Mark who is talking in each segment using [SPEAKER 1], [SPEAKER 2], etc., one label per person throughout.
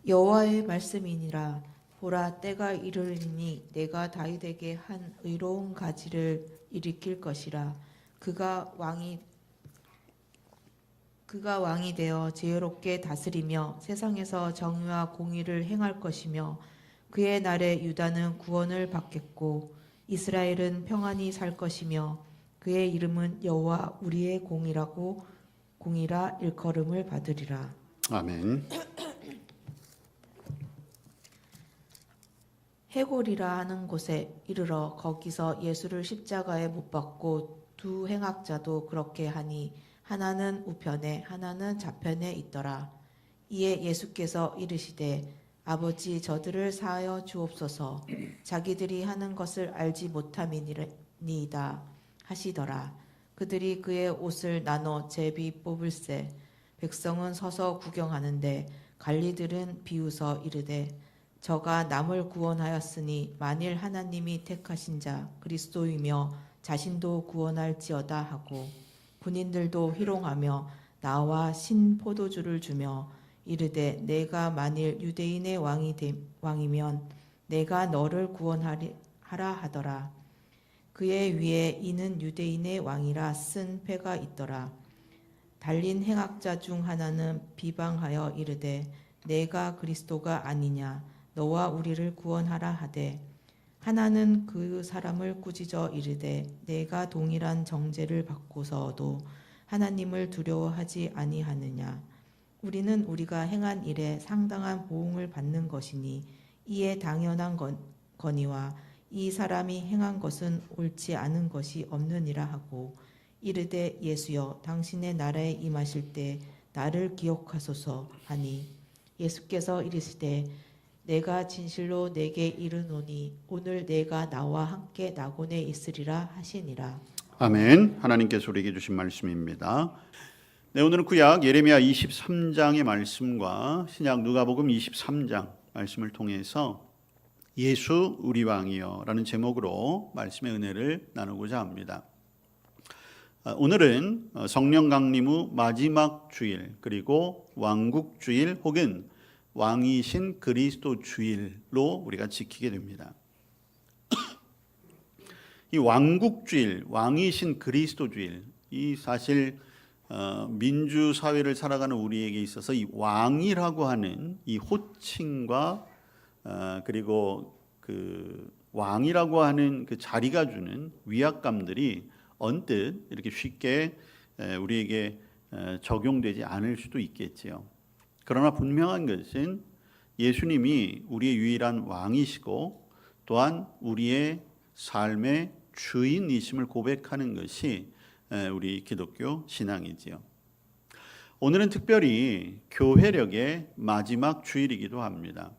[SPEAKER 1] 여호와의 말씀이니라. 보라, 때가 이르리니 내가 다윗에게 한 의로운 가지를 일으킬 것이라. 그가 왕이 되어 지혜롭게 다스리며 세상에서 정의와 공의를 행할 것이며 그의 날에 유다는 구원을 받겠고 이스라엘은 평안히 살 것이며 그의 이름은 여호와 우리의 공이라 일컬음을 받으리라.
[SPEAKER 2] 아멘.
[SPEAKER 1] 해골이라 하는 곳에 이르러 거기서 예수를 십자가에 못 박고 두 행악자도 그렇게 하니 하나는 우편에 하나는 좌편에 있더라. 이에 예수께서 이르시되 아버지, 저들을 사하여 주옵소서. 자기들이 하는 것을 알지 못함이니이다 하시더라. 그들이 그의 옷을 나눠 제비 뽑을새. 백성은 서서 구경하는데 관리들은 비웃어 이르되 저가 남을 구원하였으니 만일 하나님이 택하신 자 그리스도이며 자신도 구원할지어다 하고 군인들도 희롱하며 나와 신 포도주를 주며 이르되 내가 만일 유대인의 왕이면 내가 너를 구원하라 하더라. 그의 위에 이는 유대인의 왕이라 쓴 패가 있더라. 달린 행악자 중 하나는 비방하여 이르되 내가 그리스도가 아니냐 너와 우리를 구원하라 하되 하나는 그 사람을 꾸짖어 이르되 내가 동일한 정죄를 받고서도 하나님을 두려워하지 아니하느냐. 우리는 우리가 행한 일에 상당한 보응을 받는 것이니 이에 당연한 거니와 이 사람이 행한 것은 옳지 않은 것이 없느니라 하고 이르되 예수여 당신의 나라에 임하실 때 나를 기억하소서 하니 예수께서 이르시되 내가 진실로 내게 이르노니 오늘 내가 나와 함께 낙원에 있으리라 하시니라.
[SPEAKER 2] 아멘. 하나님께서 우리에게 주신 말씀입니다. 네, 오늘은 구약 예레미야 23장의 말씀과 신약 누가복음 23장 말씀을 통해서 예수 우리 왕이여 라는 제목으로 말씀의 은혜를 나누고자 합니다. 오늘은 성령 강림 후 마지막 주일, 그리고 왕국 주일 혹은 왕이신 그리스도 주일로 우리가 지키게 됩니다. 이 왕국 주일, 왕이신 그리스도 주일, 이 사실 민주 사회를 살아가는 우리에게 있어서 이 왕이라고 하는 이 호칭과 그리고 그 왕이라고 하는 그 자리가 주는 위압감들이 언뜻 이렇게 쉽게 우리에게 적용되지 않을 수도 있겠지요. 그러나 분명한 것은 예수님이 우리의 유일한 왕이시고 또한 우리의 삶의 주인이심을 고백하는 것이 우리 기독교 신앙이지요. 오늘은 특별히 교회력의 마지막 주일이기도 합니다.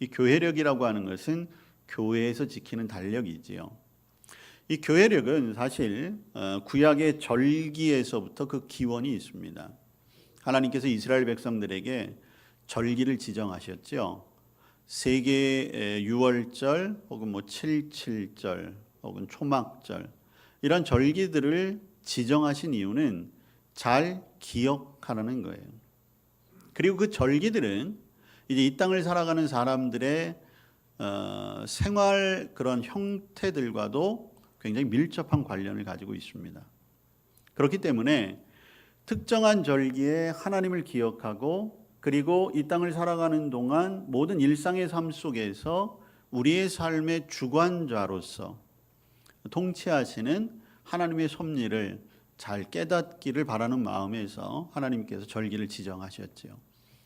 [SPEAKER 2] 이 교회력이라고 하는 것은 교회에서 지키는 달력이지요. 이 교회력은 사실 구약의 절기에서부터 그 기원이 있습니다. 하나님께서 이스라엘 백성들에게 절기를 지정하셨죠. 세 개의 유월절 혹은 7.7절 혹은 초막절 이런 절기들을 지정하신 이유는 잘 기억하라는 거예요. 그리고 그 절기들은 이제 이 땅을 살아가는 사람들의 생활 그런 형태들과도 굉장히 밀접한 관련을 가지고 있습니다. 그렇기 때문에 특정한 절기에 하나님을 기억하고 그리고 이 땅을 살아가는 동안 모든 일상의 삶 속에서 우리의 삶의 주관자로서 통치하시는 하나님의 섭리를 잘 깨닫기를 바라는 마음에서 하나님께서 절기를 지정하셨죠.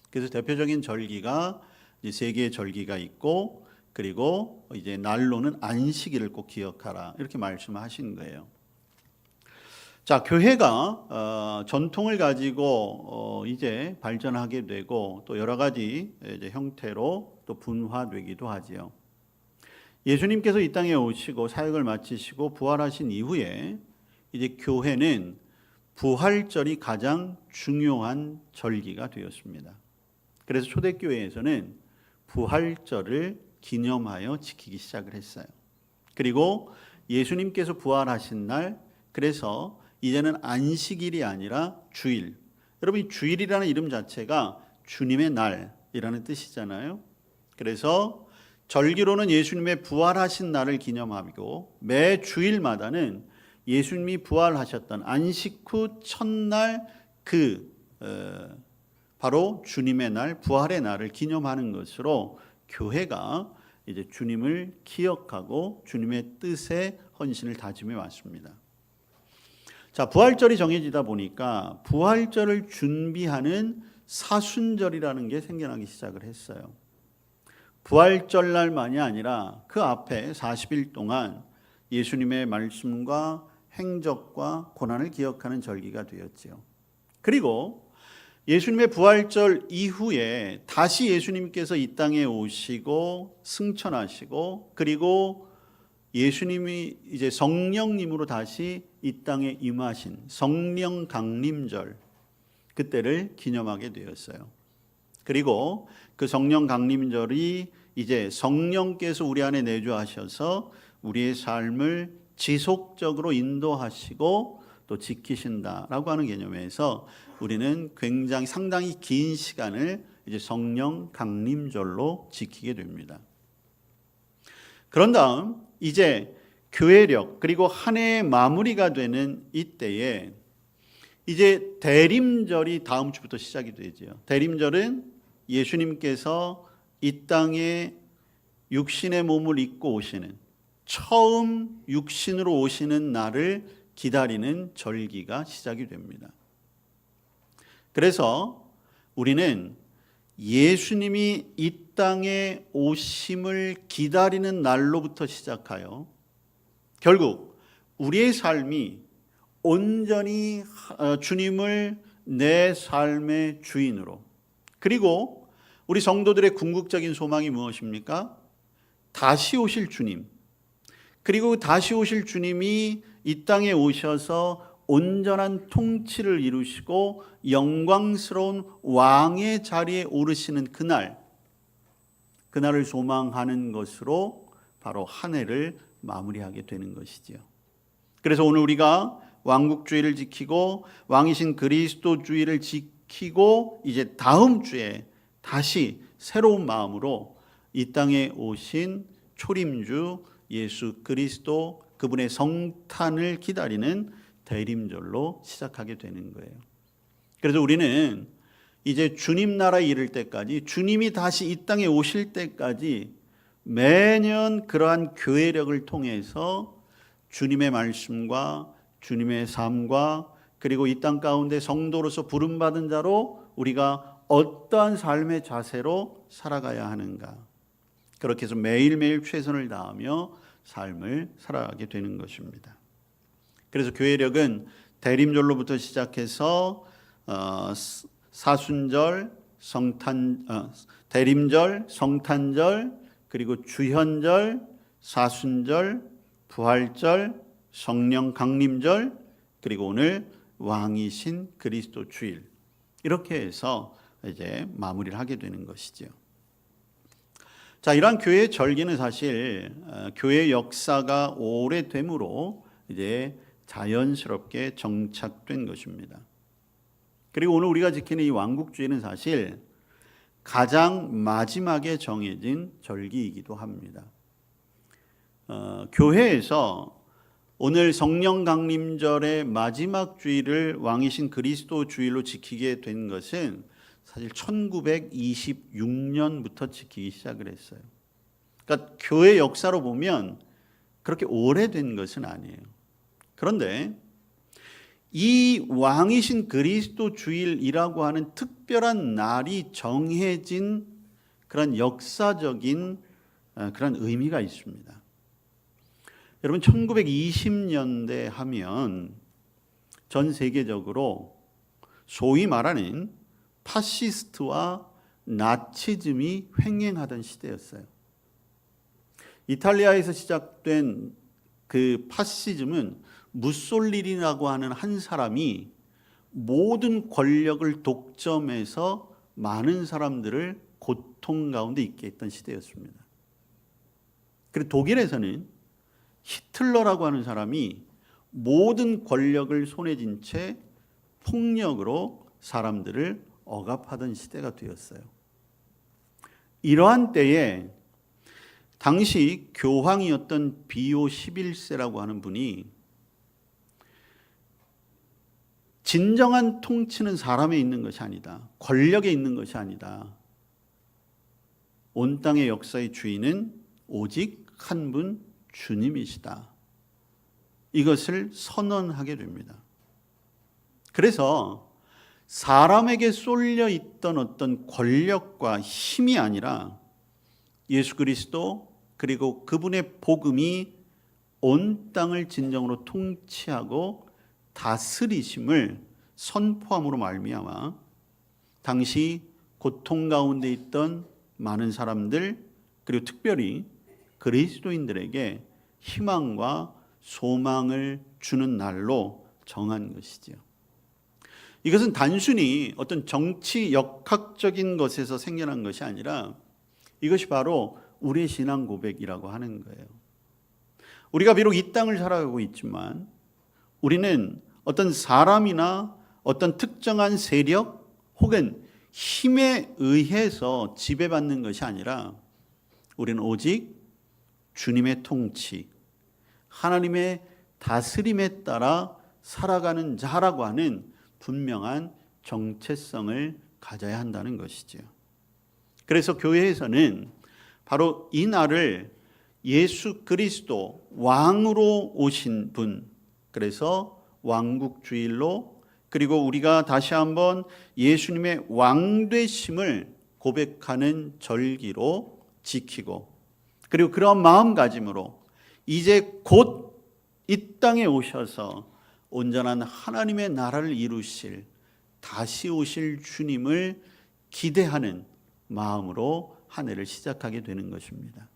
[SPEAKER 2] 그래서 대표적인 절기가 이제 세 개의 절기가 있고 그리고 이제 날로는 안식일을 꼭 기억하라 이렇게 말씀하신 거예요. 자, 교회가 전통을 가지고 이제 발전하게 되고 또 여러 가지 이제 형태로 또 분화되기도 하지요. 예수님께서 이 땅에 오시고 사역을 마치시고 부활하신 이후에 이제 교회는 부활절이 가장 중요한 절기가 되었습니다. 그래서 초대교회에서는 부활절을 기념하여 지키기 시작을 했어요. 그리고 예수님께서 부활하신 날, 그래서 이제는 안식일이 아니라 주일. 여러분, 이 주일이라는 이름 자체가 주님의 날, 날이라는 뜻이잖아요. 그래서 절기로는 예수님의 부활하신 날을 기념하고 매 주일마다는 예수님이 부활하셨던 안식 후 첫날 바로 주님의 날, 부활의 날을 기념하는 것으로 교회가 이제 주님을 기억하고 주님의 뜻에 헌신을 다짐해 왔습니다. 자, 부활절이 정해지다 보니까 부활절을 준비하는 사순절이라는 게 생겨나기 시작을 했어요. 부활절날만이 아니라 그 앞에 40일 동안 예수님의 말씀과 행적과 고난을 기억하는 절기가 되었지요. 그리고 예수님의 부활절 이후에 다시 예수님께서 이 땅에 오시고 승천하시고 그리고 예수님이 이제 성령님으로 다시 이 땅에 임하신 성령 강림절, 그때를 기념하게 되었어요. 그리고 그 성령 강림절이 이제 성령께서 우리 안에 내주하셔서 우리의 삶을 지속적으로 인도하시고 또 지키신다라고 하는 개념에서 우리는 굉장히 상당히 긴 시간을 이제 성령 강림절로 지키게 됩니다. 그런 다음 이제 교회력 그리고 한 해의 마무리가 되는 이때에 이제 대림절이 다음 주부터 시작이 되죠. 대림절은 예수님께서 이 땅에 육신의 몸을 입고 오시는, 처음 육신으로 오시는 날을 기다리는 절기가 시작이 됩니다. 그래서 우리는 예수님이 이 땅에 오심을 기다리는 날로부터 시작하여 결국 우리의 삶이 온전히 주님을 내 삶의 주인으로, 그리고 우리 성도들의 궁극적인 소망이 무엇입니까? 다시 오실 주님, 그리고 다시 오실 주님이 이 땅에 오셔서 온전한 통치를 이루시고 영광스러운 왕의 자리에 오르시는 그날을 소망하는 것으로 바로 한 해를 마무리하게 되는 것이지요. 그래서 오늘 우리가 왕국주의를 지키고 왕이신 그리스도주의를 지키고 이제 다음 주에 다시 새로운 마음으로 이 땅에 오신 초림주 예수 그리스도, 그분의 성탄을 기다리는 대림절로 시작하게 되는 거예요. 그래서 우리는 이제 주님 나라에 이를 때까지, 주님이 다시 이 땅에 오실 때까지 매년 그러한 교회력을 통해서 주님의 말씀과 주님의 삶과 그리고 이 땅 가운데 성도로서 부름받은 자로 우리가 어떠한 삶의 자세로 살아가야 하는가, 그렇게 해서 매일매일 최선을 다하며 삶을 살아가게 되는 것입니다. 그래서 교회력은 대림절로부터 시작해서 사순절, 대림절, 성탄절, 그리고 주현절, 사순절, 부활절, 성령 강림절, 그리고 오늘 왕이신 그리스도 주일, 이렇게 해서 이제 마무리를 하게 되는 것이죠. 자, 이러한 교회의 절기는 사실 교회 역사가 오래됨으로 이제 자연스럽게 정착된 것입니다. 그리고 오늘 우리가 지키는 이 왕국주의는 사실 가장 마지막에 정해진 절기이기도 합니다. 교회에서 오늘 성령 강림절의 마지막 주일을 왕이신 그리스도 주일로 지키게 된 것은 사실 1926년부터 지키기 시작을 했어요. 그러니까 교회 역사로 보면 그렇게 오래된 것은 아니에요. 그런데 이 왕이신 그리스도 주일이라고 하는 특별한 날이 정해진 그런 역사적인 그런 의미가 있습니다. 여러분, 1920년대 하면 전 세계적으로 소위 말하는 파시스트와 나치즘이 횡행하던 시대였어요. 이탈리아에서 시작된 그 파시즘은 무솔리니라고 하는 한 사람이 모든 권력을 독점해서 많은 사람들을 고통 가운데 있게 했던 시대였습니다. 그리고 독일에서는 히틀러라고 하는 사람이 모든 권력을 손에 쥔 채 폭력으로 사람들을 억압하던 시대가 되었어요. 이러한 때에 당시 교황이었던 비오 11세라고 하는 분이 진정한 통치는 사람에 있는 것이 아니다. 권력에 있는 것이 아니다. 온 땅의 역사의 주인은 오직 한 분 주님이시다. 이것을 선언하게 됩니다. 그래서 사람에게 쏠려 있던 어떤 권력과 힘이 아니라 예수 그리스도 그리고 그분의 복음이 온 땅을 진정으로 통치하고 다스리심을 선포함으로 말미암아 당시 고통 가운데 있던 많은 사람들 그리고 특별히 그리스도인들에게 희망과 소망을 주는 날로 정한 것이지요. 이것은 단순히 어떤 정치 역학적인 것에서 생겨난 것이 아니라 이것이 바로 우리의 신앙 고백이라고 하는 거예요. 우리가 비록 이 땅을 살아가고 있지만 우리는 어떤 사람이나 어떤 특정한 세력 혹은 힘에 의해서 지배받는 것이 아니라 우리는 오직 주님의 통치, 하나님의 다스림에 따라 살아가는 자라고 하는 분명한 정체성을 가져야 한다는 것이죠. 그래서 교회에서는 바로 이 날을 예수 그리스도 왕으로 오신 분, 그래서 왕국주일로, 그리고 우리가 다시 한번 예수님의 왕되심을 고백하는 절기로 지키고, 그리고 그런 마음가짐으로 이제 곧 이 땅에 오셔서 온전한 하나님의 나라를 이루실, 다시 오실 주님을 기대하는 마음으로 한 해를 시작하게 되는 것입니다.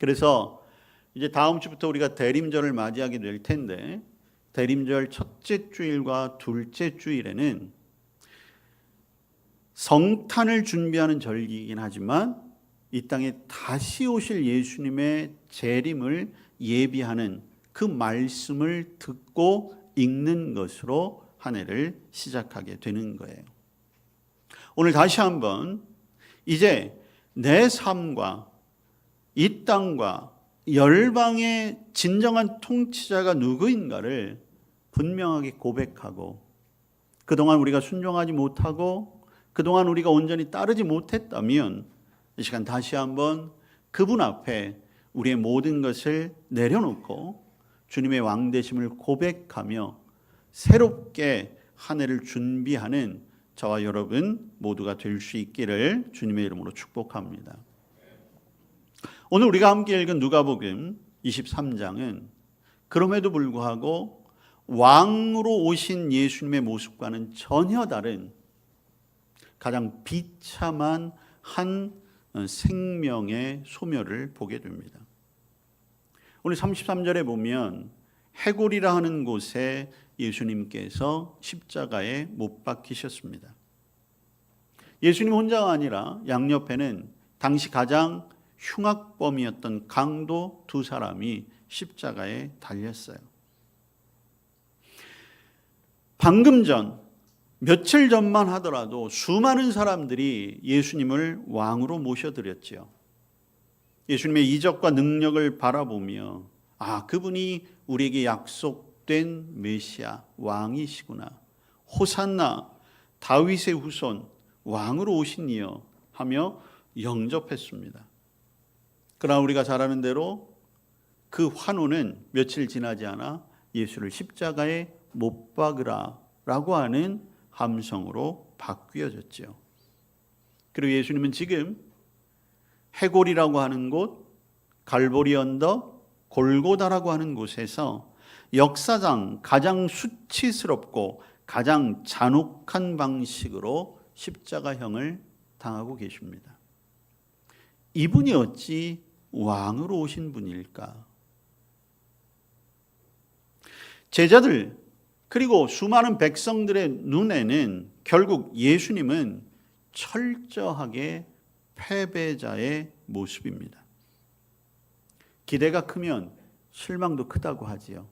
[SPEAKER 2] 그래서 이제 다음 주부터 우리가 대림절을 맞이하게 될 텐데, 대림절 첫째 주일과 둘째 주일에는 성탄을 준비하는 절기이긴 하지만 이 땅에 다시 오실 예수님의 재림을 예비하는 그 말씀을 듣고 읽는 것으로 한 해를 시작하게 되는 거예요. 오늘 다시 한번 이제 내 삶과 이 땅과 열방의 진정한 통치자가 누구인가를 분명하게 고백하고, 그동안 우리가 순종하지 못하고 그동안 우리가 온전히 따르지 못했다면 이 시간 다시 한번 그분 앞에 우리의 모든 것을 내려놓고 주님의 왕되심을 고백하며 새롭게 한 해를 준비하는 저와 여러분 모두가 될 수 있기를 주님의 이름으로 축복합니다. 오늘 우리가 함께 읽은 누가복음 23장은 그럼에도 불구하고 왕으로 오신 예수님의 모습과는 전혀 다른 가장 비참한 한 생명의 소멸을 보게 됩니다. 오늘 33절에 보면 해골이라 하는 곳에 예수님께서 십자가에 못 박히셨습니다. 예수님 혼자가 아니라 양옆에는 당시 가장 흉악범이었던 강도 두 사람이 십자가에 달렸어요. 방금 전, 며칠 전만 하더라도 수많은 사람들이 예수님을 왕으로 모셔드렸지요. 예수님의 이적과 능력을 바라보며 그분이 우리에게 약속된 메시아 왕이시구나, 호산나 다윗의 후손 왕으로 오신 이여 하며 영접했습니다. 그러나 우리가 잘 아는 대로 그 환호는 며칠 지나지 않아 예수를 십자가에 못 박으라 라고 하는 함성으로 바뀌어졌죠. 그리고 예수님은 지금 해골이라고 하는 곳, 갈보리 언덕, 골고다라고 하는 곳에서 역사상 가장 수치스럽고 가장 잔혹한 방식으로 십자가형을 당하고 계십니다. 이분이 어찌 왕으로 오신 분일까? 제자들 그리고 수많은 백성들의 눈에는 결국 예수님은 철저하게 패배자의 모습입니다. 기대가 크면 실망도 크다고 하지요.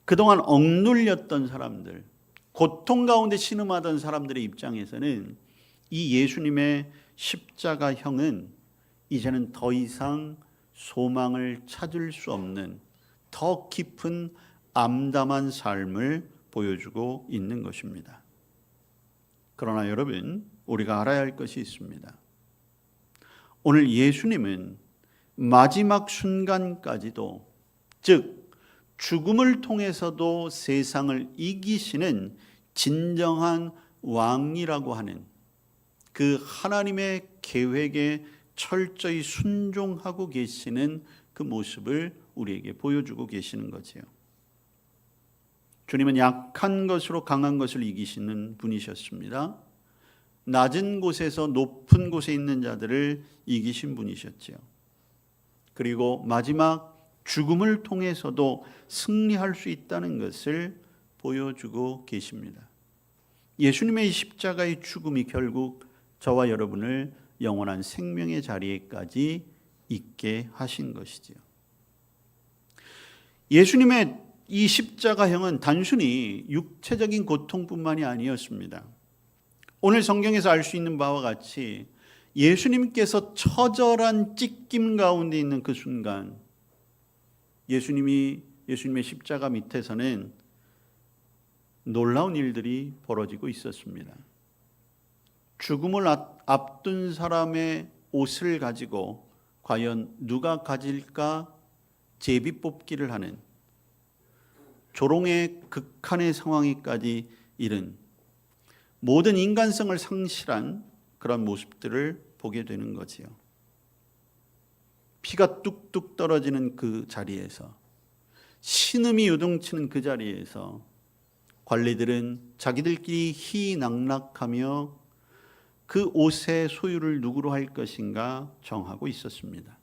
[SPEAKER 2] 그동안 억눌렸던 사람들, 고통 가운데 신음하던 사람들의 입장에서는 이 예수님의 십자가형은 이제는 더 이상 소망을 찾을 수 없는 더 깊은 암담한 삶을 보여주고 있는 것입니다. 그러나 여러분, 우리가 알아야 할 것이 있습니다. 오늘 예수님은 마지막 순간까지도, 즉 죽음을 통해서도 세상을 이기시는 진정한 왕이라고 하는 그 하나님의 계획에 철저히 순종하고 계시는 그 모습을 우리에게 보여주고 계시는 거지요. 주님은 약한 것으로 강한 것을 이기시는 분이셨습니다. 낮은 곳에서 높은 곳에 있는 자들을 이기신 분이셨지요. 그리고 마지막 죽음을 통해서도 승리할 수 있다는 것을 보여주고 계십니다. 예수님의 십자가의 죽음이 결국 저와 여러분을 영원한 생명의 자리에까지 있게 하신 것이지요. 예수님의 이 십자가형은 단순히 육체적인 고통뿐만이 아니었습니다. 오늘 성경에서 알 수 있는 바와 같이 예수님께서 처절한 찢김 가운데 있는 그 순간, 예수님의 십자가 밑에서는 놀라운 일들이 벌어지고 있었습니다. 죽음을 앞둔 사람의 옷을 가지고 과연 누가 가질까 제비 뽑기를 하는 조롱의 극한의 상황에까지 이른 모든 인간성을 상실한 그런 모습들을 보게 되는 거지요. 피가 뚝뚝 떨어지는 그 자리에서, 신음이 요동치는 그 자리에서 관리들은 자기들끼리 희낙락하며 그 옷의 소유를 누구로 할 것인가 정하고 있었습니다.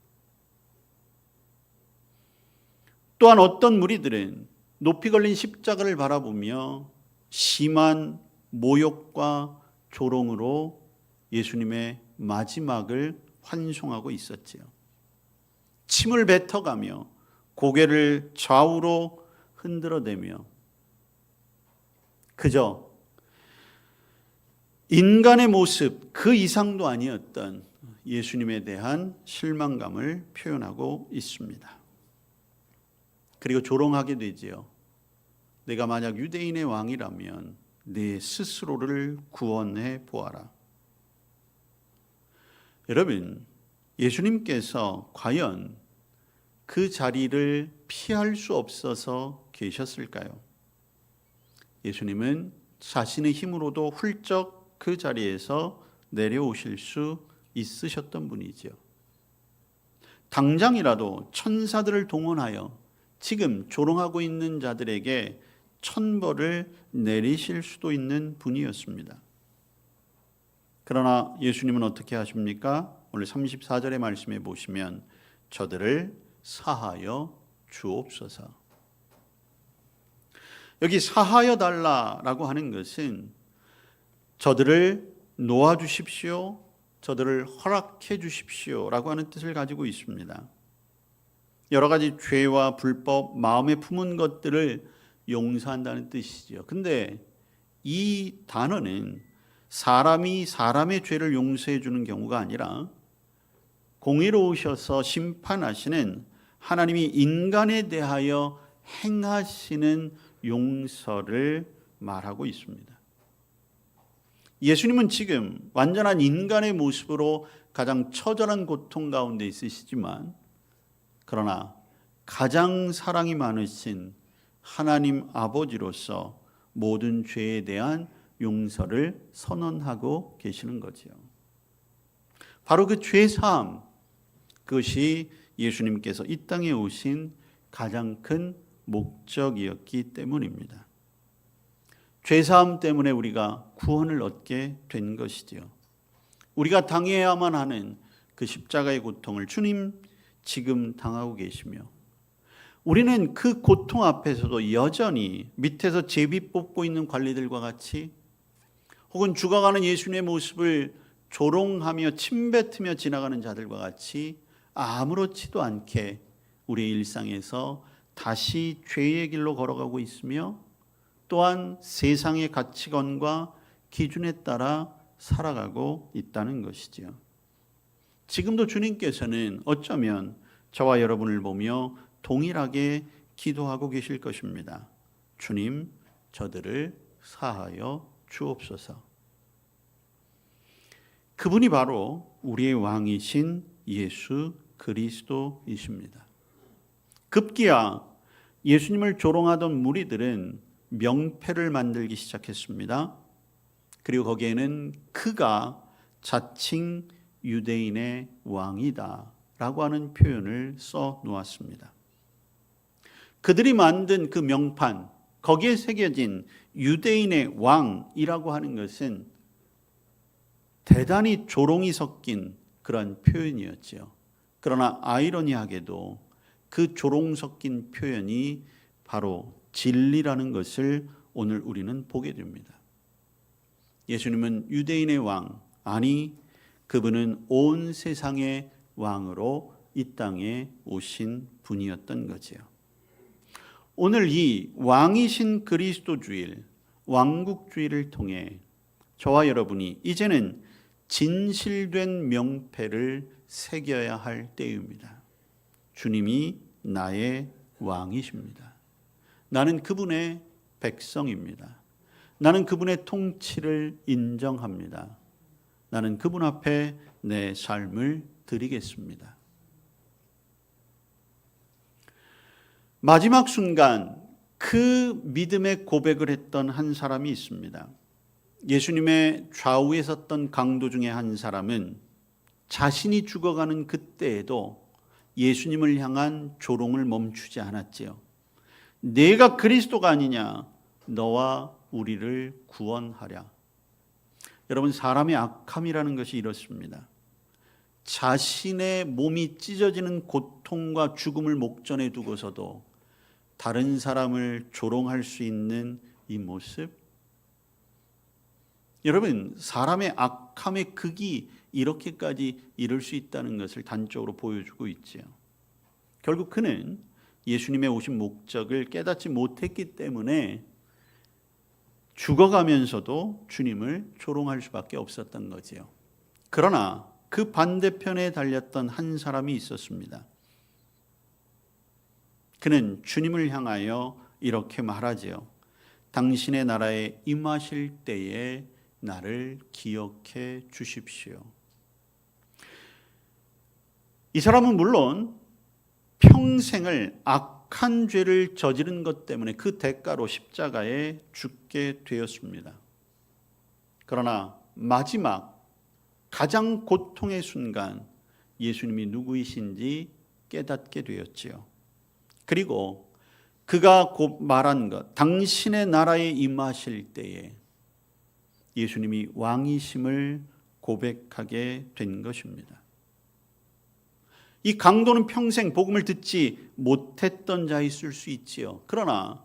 [SPEAKER 2] 또한 어떤 무리들은 높이 걸린 십자가를 바라보며 심한 모욕과 조롱으로 예수님의 마지막을 환송하고 있었지요. 침을 뱉어가며 고개를 좌우로 흔들어대며 그저 인간의 모습 그 이상도 아니었던 예수님에 대한 실망감을 표현하고 있습니다. 그리고 조롱하게 되지요. 내가 만약 유대인의 왕이라면 내 스스로를 구원해 보아라. 여러분, 예수님께서 과연 그 자리를 피할 수 없어서 계셨을까요? 예수님은 자신의 힘으로도 훌쩍 그 자리에서 내려오실 수 있으셨던 분이지요. 당장이라도 천사들을 동원하여 지금 조롱하고 있는 자들에게 천벌을 내리실 수도 있는 분이었습니다. 그러나 예수님은 어떻게 하십니까? 오늘 34절의 말씀에 보시면 저들을 사하여 주옵소서. 여기 사하여 달라라고 하는 것은 저들을 놓아주십시오, 저들을 허락해 주십시오라고 하는 뜻을 가지고 있습니다. 여러 가지 죄와 불법, 마음에 품은 것들을 용서한다는 뜻이죠. 근데 이 단어는 사람이 사람의 죄를 용서해 주는 경우가 아니라 공의로우셔서 심판하시는 하나님이 인간에 대하여 행하시는 용서를 말하고 있습니다. 예수님은 지금 완전한 인간의 모습으로 가장 처절한 고통 가운데 있으시지만, 그러나 가장 사랑이 많으신 하나님 아버지로서 모든 죄에 대한 용서를 선언하고 계시는 거지요. 바로 그 죄사함, 그것이 예수님께서 이 땅에 오신 가장 큰 목적이었기 때문입니다. 죄사함 때문에 우리가 구원을 얻게 된 것이지요. 우리가 당해야만 하는 그 십자가의 고통을 주님 지금 당하고 계시며, 우리는 그 고통 앞에서도 여전히 밑에서 제비 뽑고 있는 관리들과 같이, 혹은 죽어가는 예수님의 모습을 조롱하며 침뱉으며 지나가는 자들과 같이 아무렇지도 않게 우리의 일상에서 다시 죄의 길로 걸어가고 있으며, 또한 세상의 가치관과 기준에 따라 살아가고 있다는 것이지요. 지금도 주님께서는 어쩌면 저와 여러분을 보며 동일하게 기도하고 계실 것입니다. 주님, 저들을 사하여 주옵소서. 그분이 바로 우리의 왕이신 예수 그리스도이십니다. 급기야 예수님을 조롱하던 무리들은 명패를 만들기 시작했습니다. 그리고 거기에는 그가 자칭 유대인의 왕이다 라고 하는 표현을 써 놓았습니다. 그들이 만든 그 명판, 거기에 새겨진 유대인의 왕이라고 하는 것은 대단히 조롱이 섞인 그런 표현이었지요. 그러나 아이러니하게도 그 조롱 섞인 표현이 바로 진리라는 것을 오늘 우리는 보게 됩니다. 예수님은 유대인의 왕, 아니 그분은 온 세상의 왕으로 이 땅에 오신 분이었던 거지요. 오늘 이 왕이신 그리스도주일, 왕국주의를 통해 저와 여러분이 이제는 진실된 명패를 새겨야 할 때입니다. 주님이 나의 왕이십니다. 나는 그분의 백성입니다. 나는 그분의 통치를 인정합니다. 나는 그분 앞에 내 삶을 드리겠습니다. 마지막 순간 그 믿음의 고백을 했던 한 사람이 있습니다. 예수님의 좌우에 섰던 강도 중에 한 사람은 자신이 죽어가는 그때에도 예수님을 향한 조롱을 멈추지 않았지요. 내가 그리스도가 아니냐, 너와 우리를 구원하랴. 여러분, 사람의 악함이라는 것이 이렇습니다. 자신의 몸이 찢어지는 고통과 죽음을 목전에 두고서도 다른 사람을 조롱할 수 있는 이 모습, 여러분, 사람의 악함의 극이 이렇게까지 이를 수 있다는 것을 단적으로 보여주고 있지요. 결국 그는 예수님의 오신 목적을 깨닫지 못했기 때문에 죽어가면서도 주님을 조롱할 수밖에 없었던 거지요. 그러나 그 반대편에 달렸던 한 사람이 있었습니다. 그는 주님을 향하여 이렇게 말하지요. 당신의 나라에 임하실 때에 나를 기억해 주십시오. 이 사람은 물론 평생을 악한 죄를 저지른 것 때문에 그 대가로 십자가에 죽게 되었습니다. 그러나 마지막 가장 고통의 순간 예수님이 누구이신지 깨닫게 되었지요. 그리고 그가 곧 말한 것, 당신의 나라에 임하실 때에 예수님이 왕이심을 고백하게 된 것입니다. 이 강도는 평생 복음을 듣지 못했던 자였을 수 있지요. 그러나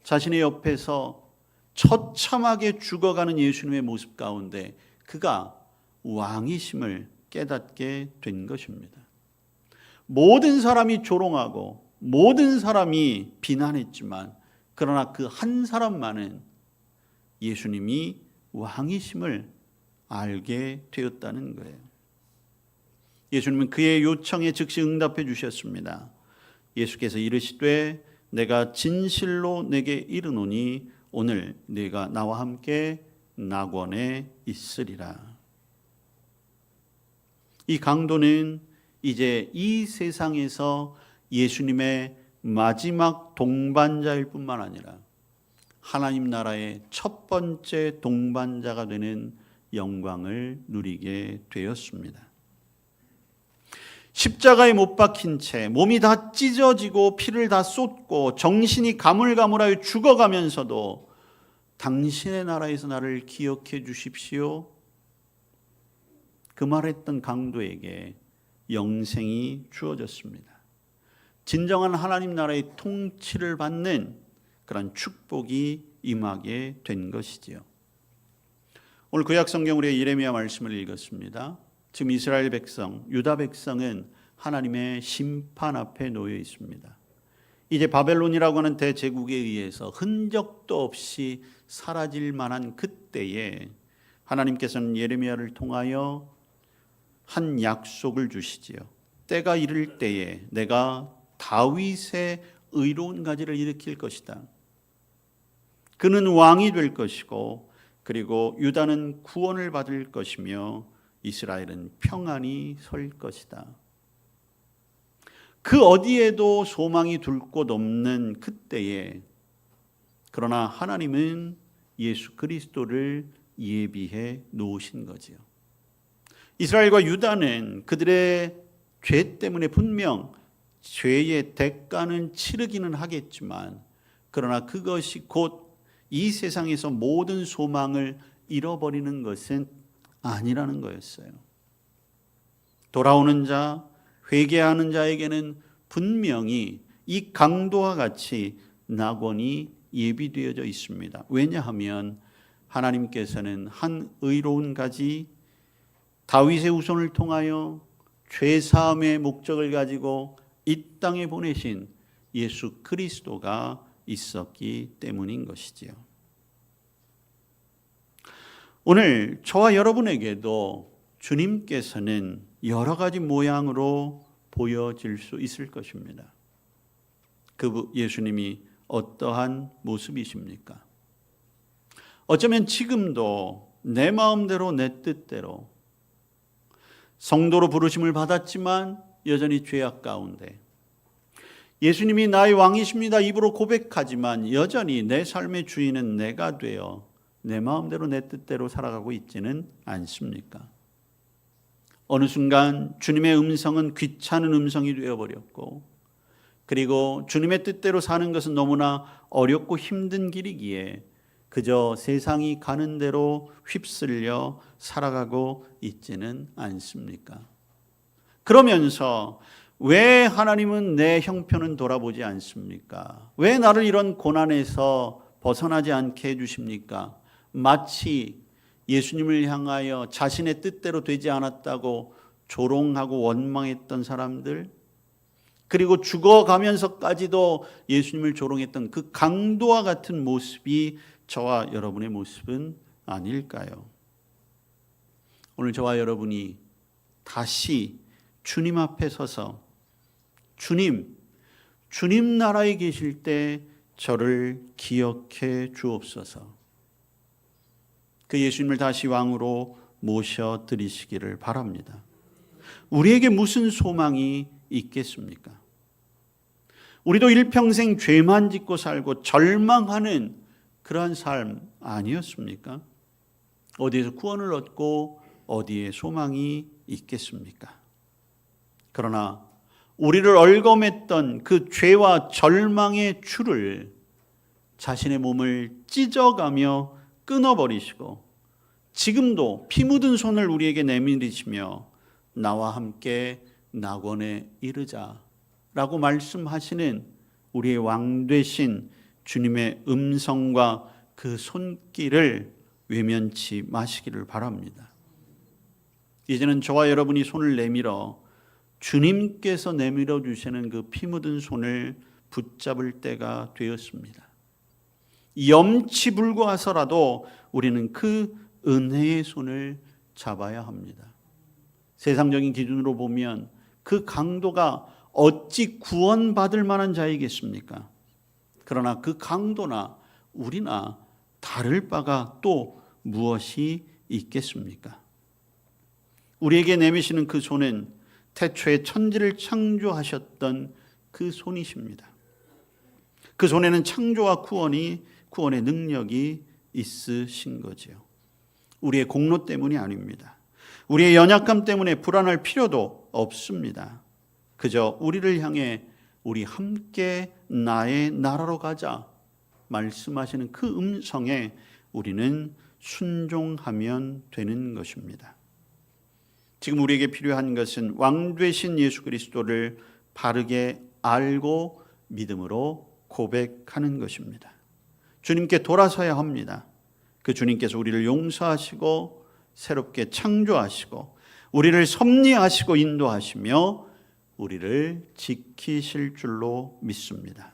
[SPEAKER 2] 자신의 옆에서 처참하게 죽어가는 예수님의 모습 가운데 그가 왕이심을 깨닫게 된 것입니다. 모든 사람이 조롱하고 모든 사람이 비난했지만 그러나 그 한 사람만은 예수님이 왕이심을 알게 되었다는 거예요. 예수님은 그의 요청에 즉시 응답해 주셨습니다. 예수께서 이르시되 내가 진실로 내게 이르노니 오늘 네가 나와 함께 낙원에 있으리라. 이 강도는 이제 이 세상에서 예수님의 마지막 동반자일 뿐만 아니라 하나님 나라의 첫 번째 동반자가 되는 영광을 누리게 되었습니다. 십자가에 못 박힌 채 몸이 다 찢어지고 피를 다 쏟고 정신이 가물가물하여 죽어가면서도 당신의 나라에서 나를 기억해 주십시오. 그 말했던 강도에게 영생이 주어졌습니다. 진정한 하나님 나라의 통치를 받는 그런 축복이 임하게 된 것이지요. 오늘 구약 성경 우리가 예레미야 말씀을 읽었습니다. 지금 이스라엘 백성, 유다 백성은 하나님의 심판 앞에 놓여 있습니다. 이제 바벨론이라고 하는 대제국에 의해서 흔적도 없이 사라질 만한 그때에 하나님께서는 예레미야를 통하여 한 약속을 주시지요. 때가 이를 때에 내가 다윗의 의로운 가지를 일으킬 것이다. 그는 왕이 될 것이고 그리고 유다는 구원을 받을 것이며 이스라엘은 평안히 설 것이다. 그 어디에도 소망이 둘 곳 없는 그때에 그러나 하나님은 예수 그리스도를 예비해 놓으신 거지요. 이스라엘과 유다는 그들의 죄 때문에 분명 죄의 대가는 치르기는 하겠지만 그러나 그것이 곧 이 세상에서 모든 소망을 잃어버리는 것은 아니라는 거였어요. 돌아오는 자, 회개하는 자에게는 분명히 이 강도와 같이 낙원이 예비되어져 있습니다. 왜냐하면 하나님께서는 한 의로운 가지 다윗의 후손을 통하여 죄사함의 목적을 가지고 이 땅에 보내신 예수 그리스도가 있었기 때문인 것이지요. 오늘 저와 여러분에게도 주님께서는 여러 가지 모양으로 보여질 수 있을 것입니다. 그 예수님이 어떠한 모습이십니까? 어쩌면 지금도 내 마음대로 내 뜻대로 성도로 부르심을 받았지만 여전히 죄악 가운데 예수님이 나의 왕이십니다 입으로 고백하지만 여전히 내 삶의 주인은 내가 되어 내 마음대로 내 뜻대로 살아가고 있지는 않습니까? 어느 순간 주님의 음성은 귀찮은 음성이 되어버렸고 그리고 주님의 뜻대로 사는 것은 너무나 어렵고 힘든 길이기에 그저 세상이 가는 대로 휩쓸려 살아가고 있지는 않습니까? 그러면서 왜 하나님은 내 형편은 돌아보지 않습니까? 왜 나를 이런 고난에서 벗어나지 않게 해주십니까? 마치 예수님을 향하여 자신의 뜻대로 되지 않았다고 조롱하고 원망했던 사람들, 그리고 죽어가면서까지도 예수님을 조롱했던 그 강도와 같은 모습이 저와 여러분의 모습은 아닐까요? 오늘 저와 여러분이 다시 주님 앞에 서서 주님 나라에 계실 때 저를 기억해 주옵소서. 그 예수님을 다시 왕으로 모셔드리시기를 바랍니다. 우리에게 무슨 소망이 있겠습니까? 우리도 일평생 죄만 짓고 살고 절망하는 그러한 삶 아니었습니까? 어디에서 구원을 얻고 어디에 소망이 있겠습니까? 그러나 우리를 얽어맸던 그 죄와 절망의 줄을 자신의 몸을 찢어가며 끊어버리시고 지금도 피 묻은 손을 우리에게 내밀으시며 나와 함께 낙원에 이르자라고 말씀하시는 우리의 왕 되신 주님의 음성과 그 손길을 외면치 마시기를 바랍니다. 이제는 저와 여러분이 손을 내밀어 주님께서 내밀어 주시는 그 피 묻은 손을 붙잡을 때가 되었습니다. 염치 불구하서라도 우리는 그 은혜의 손을 잡아야 합니다. 세상적인 기준으로 보면 그 강도가 어찌 구원받을 만한 자이겠습니까? 그러나 그 강도나 우리나 다를 바가 또 무엇이 있겠습니까? 우리에게 내미시는 그 손은 태초에 천지를 창조하셨던 그 손이십니다. 그 손에는 창조와 구원의 능력이 있으신 거지요. 우리의 공로 때문이 아닙니다. 우리의 연약함 때문에 불안할 필요도 없습니다. 그저 우리를 향해 우리 함께 나의 나라로 가자 말씀하시는 그 음성에 우리는 순종하면 되는 것입니다. 지금 우리에게 필요한 것은 왕 되신 예수 그리스도를 바르게 알고 믿음으로 고백하는 것입니다. 주님께 돌아서야 합니다. 그 주님께서 우리를 용서하시고 새롭게 창조하시고 우리를 섭리하시고 인도하시며 우리를 지키실 줄로 믿습니다.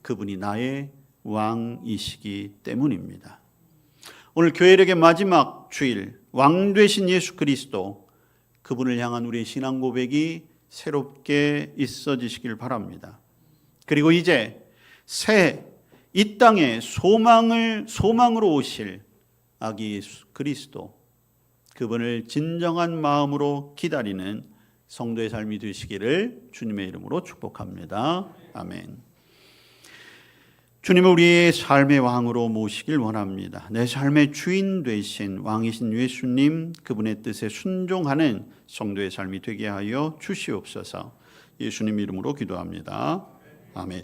[SPEAKER 2] 그분이 나의 왕이시기 때문입니다. 오늘 교회력의 마지막 주일 왕 되신 예수 그리스도 그분을 향한 우리의 신앙 고백이 새롭게 있어지시길 바랍니다. 그리고 이제 새 이 땅에 소망으로 오실 아기 예수 그리스도, 그분을 진정한 마음으로 기다리는 성도의 삶이 되시기를 주님의 이름으로 축복합니다. 아멘. 주님을 우리의 삶의 왕으로 모시길 원합니다. 내 삶의 주인 되신 왕이신 예수님, 그분의 뜻에 순종하는 성도의 삶이 되게 하여 주시옵소서. 예수님 이름으로 기도합니다. 아멘.